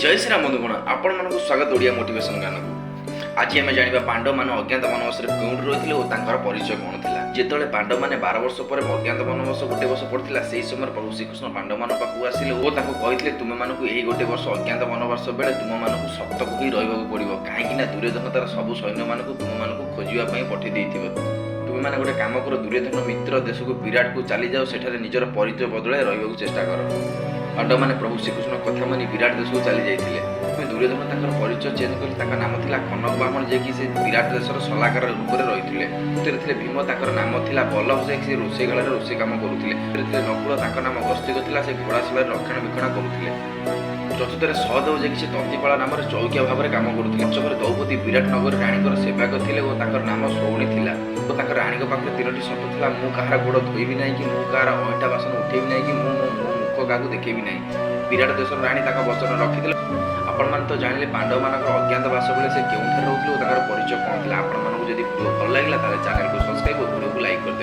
जय श्री राम बंधुगण आपण मानक स्वागत ओडिया मोटिवेशन गान को। आज आम जाना पांडव मान अज्ञात वनवास कौटी रही और परिचय कौन था। जिते पांडव मैंने 12 वर्ष पर अज्ञात वनवास गोटे वर्ष पड़ता से समय प्रभु श्रीकृष्ण पांडव मान पाक आसिले और कहते तुम मानक यही गोटे वर्ष अज्ञात वनवास बेले तुम मानक सप्तक ही रहा पड़ो कहीं दुर्योधन तार सब सैन्य मान तुम मानक खोजापी पठे तुम मैंने गोटे कम कर दुर्योधन मित्र देश को विराट को चली जाओ सेठारे निजर परिचय बदल रहा चेष्टा कर। पांडव मैंने प्रभु श्रीकृष्ण कथा मानी विराट देश को चली जाते दुर्योधन परिचय चेंज कर नाम था कनक ब्राह्मण जे कि विराट देशर सलाहकार रूप में रही थे। भीम नाम था बल्लभ जे कि रोषेईगार रोषे कम करुले। नकुल नाम गस्तिक से घोड़ाशाला रक्षणाबेक्षण करुले। चतुर्थ सहदेव जे कि तंतीपाला नाम चौकिया भाव में कम करुले। पंचम द्रौपदी विराट नगर राणी सेवक थे और नाम सौणी था। राणी पाखे 3टी शर्त था मु कहार गोड़ धोबी ना कि मुझार अईटा बासन उठेबी ना कि मुख क्या देखेबी ना। विराट देश राणी वचन रखी आपण मैंने तो जानिले पांडव मान अज्ञातवास बेले से क्यों रोते परिचय कौन था। आपण मानक जब वीडियो भल लगे चैनल को सब्सक्राइब और वीडियो को लाइक कर दे।